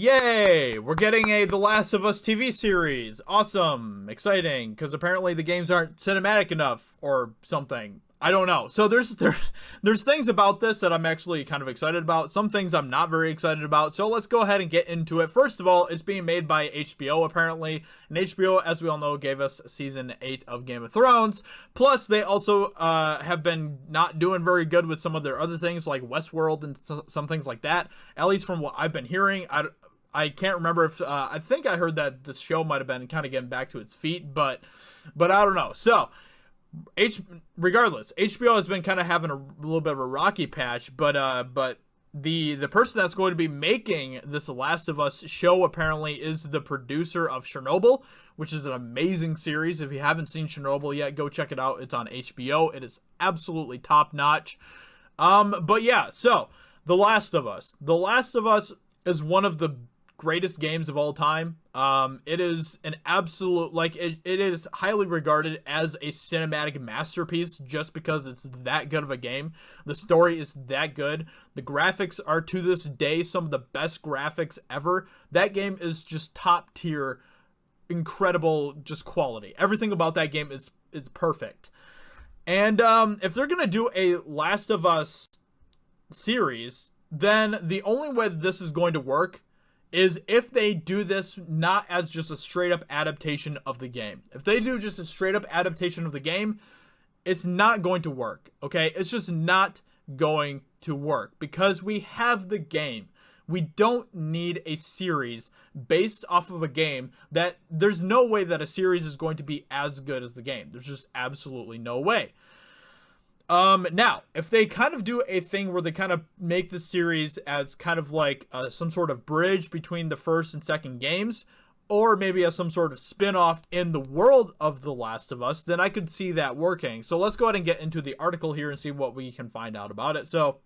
Yay! We're getting a The Last of Us TV series. Awesome. Exciting. Because apparently the games aren't cinematic enough or something. I don't know. So there's things about this that I'm actually kind of excited about. Some things I'm not very excited about. So let's go ahead and get into it. First of all, it's being made by HBO apparently. And HBO, as we all know, gave us season 8 of Game of Thrones. Plus, they also have been not doing very good with some of their other things like Westworld and some things like that. At least from what I've been hearing. I can't remember if I think I heard that this show might have been kind of getting back to its feet, but I don't know. So regardless, HBO has been kind of having a little bit of a rocky patch, but the person that's going to be making this Last of Us show apparently is the producer of Chernobyl, which is an amazing series. If you haven't seen Chernobyl yet, go check it out. It's on HBO. It is absolutely top notch. But yeah, so The Last of Us. The Last of Us is one of the greatest games of all time. It is an absolute, it is highly regarded as a cinematic masterpiece just because it's that good of a game. The story is that good. The graphics are to this day some of the best graphics ever. That game is just top tier, incredible, just quality. Everything about that game is perfect. And if they're gonna do a Last of Us series, then the only way that this is going to work is if they do this not as just a straight up adaptation of the game. If they do just a straight up adaptation of the game, it's not going to work, okay? It's just not going to work because we have the game. We don't need a series based off of a game that there's no way that a series is going to be as good as the game. There's just absolutely no way. Now, if they kind of do a thing where they kind of make the series as kind of like some sort of bridge between the first and second games, or maybe as some sort of spin-off in the world of The Last of Us, then I could see that working. So let's go ahead and get into the article here and see what we can find out about it. So,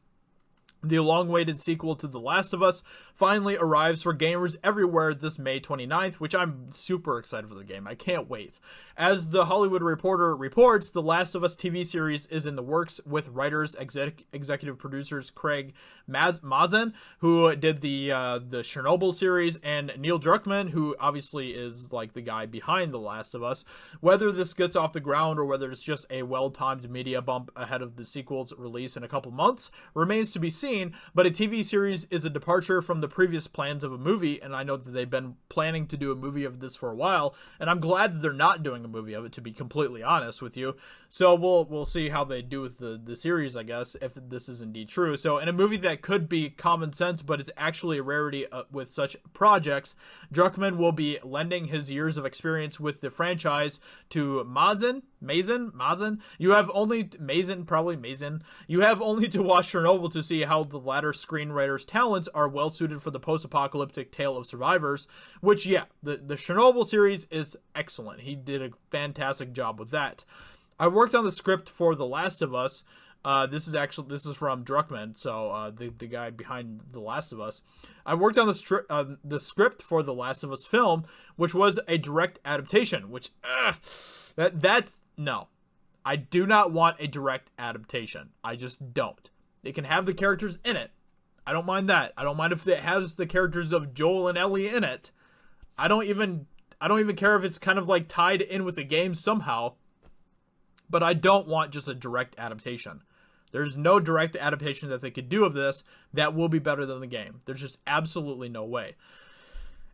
the long-awaited sequel to The Last of Us finally arrives for gamers everywhere this May 29th, which I'm super excited for the game. I can't wait. As The Hollywood Reporter reports, The Last of Us TV series is in the works with writers, executive producers Craig Mazin, who did the Chernobyl series, and Neil Druckmann, who obviously is like the guy behind The Last of Us. Whether this gets off the ground or whether it's just a well-timed media bump ahead of the sequel's release in a couple months remains to be seen. But a TV series is a departure from the previous plans of a movie, and I know that they've been planning to do a movie of this for a while, and I'm glad that they're not doing a movie of it, to be completely honest with you. So we'll see how they do with the series, I guess, if this is indeed true. So in a movie that could be common sense, but is actually a rarity with such projects, Druckmann will be lending his years of experience with the franchise to Mazin. You have only to watch Chernobyl to see how the latter screenwriter's talents are well suited for the post-apocalyptic tale of survivors, which, yeah, the Chernobyl series is excellent. He did a fantastic job with that. I worked on the script for The Last of Us. This is from Druckmann, so the guy behind The Last of Us. I worked on the script for The Last of Us film, which was a direct adaptation, which that's no. I do not want a direct adaptation. I just don't. It can have the characters in it. I don't mind that. I don't mind if it has the characters of Joel and Ellie in it. I don't even care if it's kind of like tied in with the game somehow. But I don't want just a direct adaptation. There's no direct adaptation that they could do of this that will be better than the game. There's just absolutely no way.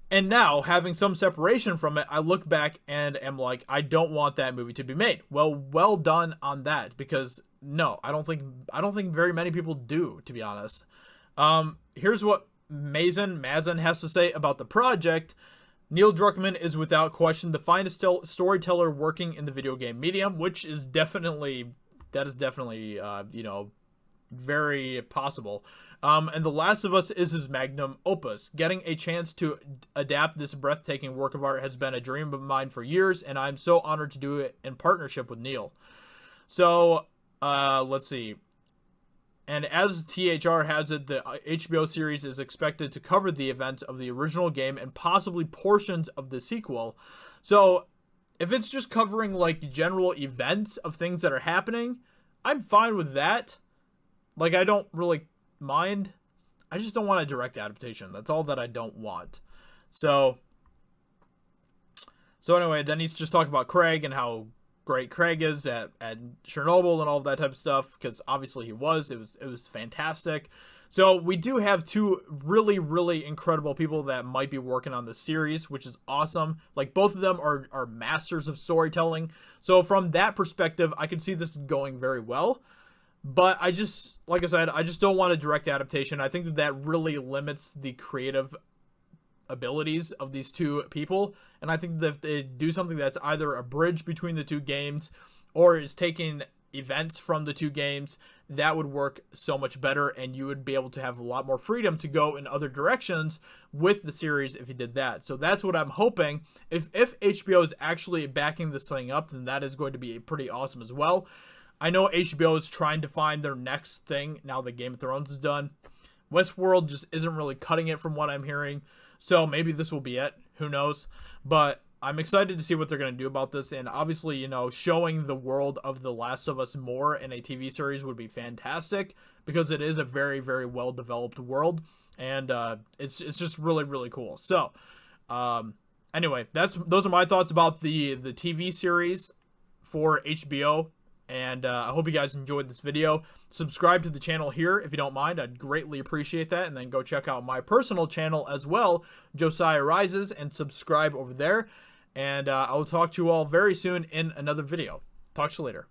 And now, having some separation from it, I look back and am like, I don't want that movie to be made. Well done on that, because no, I don't think very many people do, to be honest. Here's what Mazin has to say about the project. Neil Druckmann is without question the finest storyteller working in the video game medium, which is definitely very possible. And The Last of Us is his magnum opus. Getting a chance to adapt this breathtaking work of art has been a dream of mine for years, and I'm so honored to do it in partnership with Neil. So, let's see. And as THR has it, the HBO series is expected to cover the events of the original game and possibly portions of the sequel. So, if it's just covering like general events of things that are happening, I'm fine with that. Like, I don't really mind. I just don't want a direct adaptation. That's all that I don't want. So anyway, then he's just talking about Craig and how great Craig is at Chernobyl and all of that type of stuff, because obviously he was. It was fantastic. So we do have two really, really incredible people that might be working on this series, which is awesome. Like, both of them are masters of storytelling. So from that perspective, I can see this going very well. But I just, like I said, I just don't want a direct adaptation. I think that really limits the creative abilities of these two people. And I think that if they do something that's either a bridge between the two games or is taking events from the two games, that would work so much better, and you would be able to have a lot more freedom to go in other directions with the series if you did that. So that's what I'm hoping. If HBO is actually backing this thing up, then that is going to be pretty awesome as well. I know HBO is trying to find their next thing now that Game of Thrones is done. Westworld just isn't really cutting it from what I'm hearing, so maybe this will be it. Who knows? But I'm excited to see what they're going to do about this, and obviously, you know, showing the world of The Last of Us more in a TV series would be fantastic, because it is a very, very well-developed world, and it's just really, really cool. So, anyway, those are my thoughts about the TV series for HBO, and I hope you guys enjoyed this video. Subscribe to the channel here if you don't mind. I'd greatly appreciate that. And then go check out my personal channel as well, Josiah Rises, and subscribe over there. And I will talk to you all very soon in another video. Talk to you later.